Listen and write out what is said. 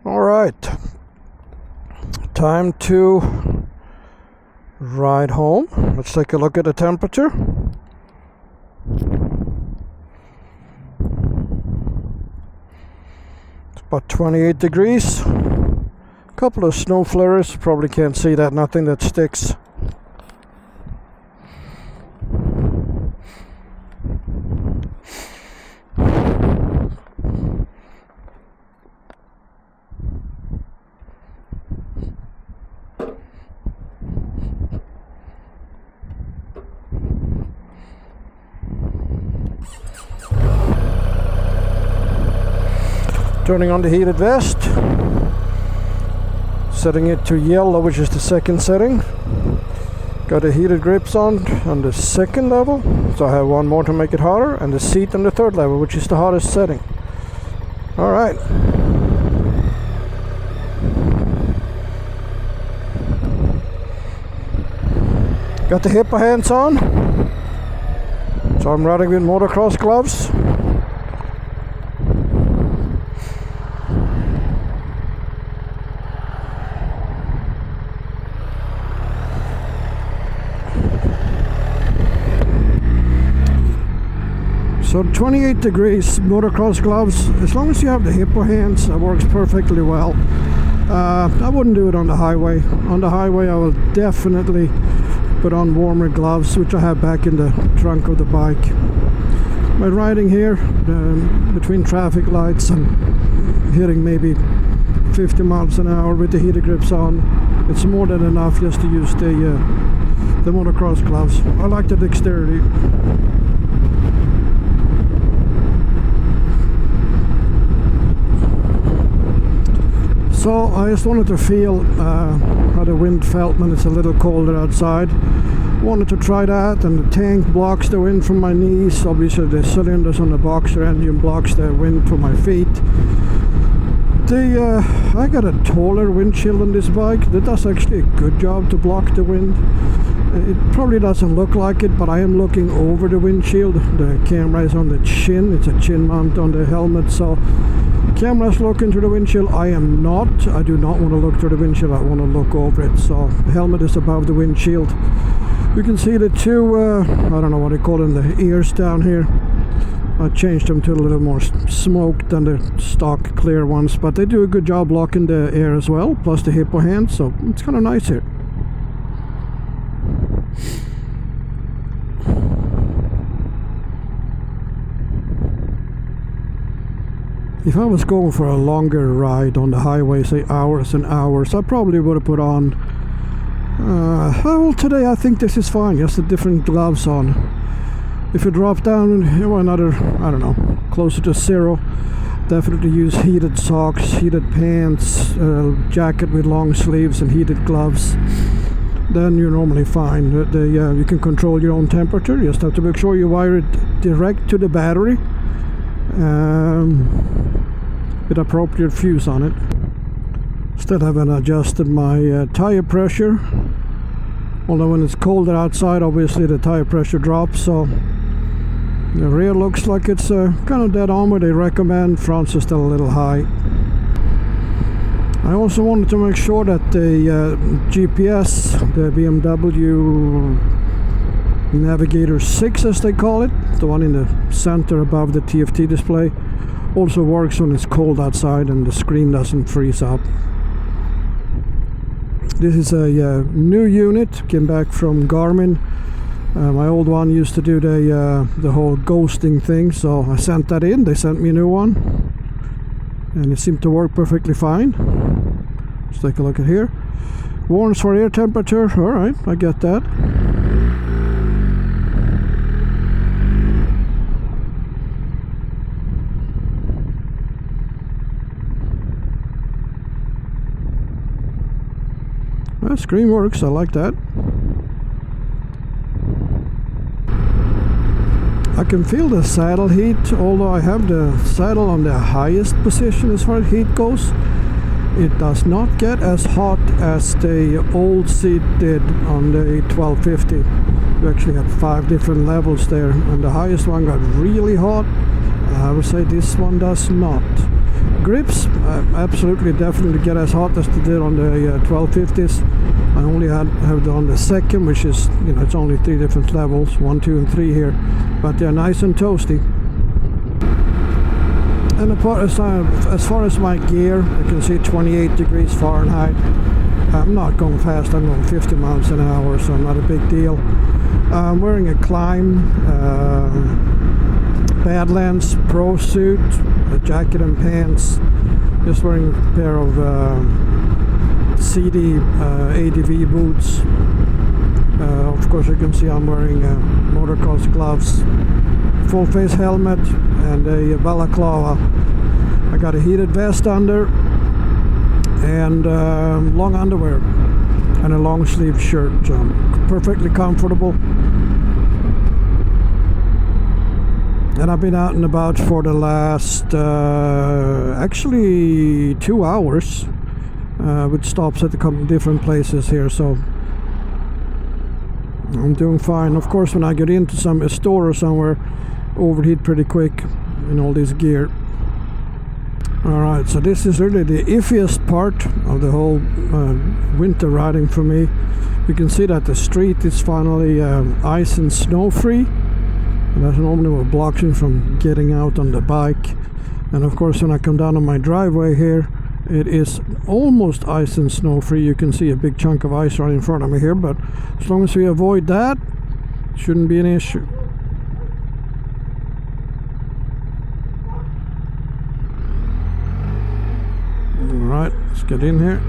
All right, time to ride home. Let's take a look at the temperature. It's about 28 degrees. A couple of snow flurries, probably can't see that, nothing that sticks. Turning on the heated vest, setting it to yellow, which is the second setting. Got the heated grips on the second level, so I have one more to make it hotter, and the seat on the third level, which is the hottest setting. All right. Got the hippo hands on, so I'm riding with motocross gloves. So 28 degrees, motocross gloves, as long as you have the hippo hands, that works perfectly well. I wouldn't do it on the highway. On the highway I will definitely put on warmer gloves, which I have back in the trunk of the bike. By riding here between traffic lights and hitting maybe 50 miles an hour with the heated grips on, it's more than enough just to use the motocross gloves. I like the dexterity. So I just wanted to feel how the wind felt when it's a little colder outside. Wanted to try that, and the tank blocks the wind from my knees. Obviously the cylinders on the boxer engine blocks the wind from my feet. I got a taller windshield on this bike that does actually a good job to block the wind. It probably doesn't look like it, but I am looking over the windshield. The camera is on the chin. It's a chin mount on the helmet, so camera's looking through the windshield. I am not. I do not want to look through the windshield. I want to look over it. So the helmet is above the windshield. You can see the two, I don't know what they call them, the ears down here. I changed them to a little more smoked than the stock clear ones, but they do a good job blocking the air as well, plus the hippo hand, so it's kind of nice here. If I was going for a longer ride on the highway, say hours and hours, I probably would have put on, well, today I think this is fine, just the different gloves on. If you drop down another, I don't know, closer to zero, definitely use heated socks, heated pants, jacket with long sleeves and heated gloves. Then you're normally fine. You can control your own temperature. You just have to make sure you wire it direct to the battery. With appropriate fuse on it. Still haven't adjusted my tire pressure, although when it's colder outside obviously the tire pressure drops, so the rear looks like it's kind of dead on where they recommend. Front's is still a little high. I also wanted to make sure that the GPS, the BMW Navigator 6 as they call it, the one in the center above the TFT display, also works when it's cold outside and the screen doesn't freeze up. This is a new unit, came back from Garmin. My old one used to do the whole ghosting thing, so I sent that in. They sent me a new one, and it seemed to work perfectly fine. Let's take a look at here. Warns for air temperature. All right, I get that. Well, screen works, I like that. I can feel the saddle heat, although I have the saddle on the highest position as far as heat goes. It does not get as hot as the old seat did on the 1250. We actually had 5 different levels there, and the highest one got really hot, I would say this one does not. Grips absolutely definitely get as hot as they did on the 1250s. I only have it on the second, which is, you know, it's only 3 different levels, 1, 2 and 3 here, but they're nice and toasty. And as far as my gear, you can see 28 degrees Fahrenheit. I'm not going fast, I'm going 50 miles an hour, so not a big deal. I'm wearing a Climb Badlands Pro suit, a jacket and pants, just wearing a pair of CD ADV boots. Of course you can see I'm wearing motocross gloves, full face helmet and a balaclava. I got a heated vest under and long underwear and a long sleeve shirt, so I'm perfectly comfortable. And I've been out and about for the last actually 2 hours with stops at a couple different places here, so I'm doing fine. Of course, when I get into a store or somewhere, overheat pretty quick in all this gear. Alright, so this is really the iffiest part of the whole winter riding for me. You can see that the street is finally ice and snow free. That's normally what blocks me from getting out on the bike. And of course, when I come down on my driveway here, it is almost ice and snow free. You can see a big chunk of ice right in front of me here, but as long as we avoid that, it shouldn't be an issue. Alright, let's get in here.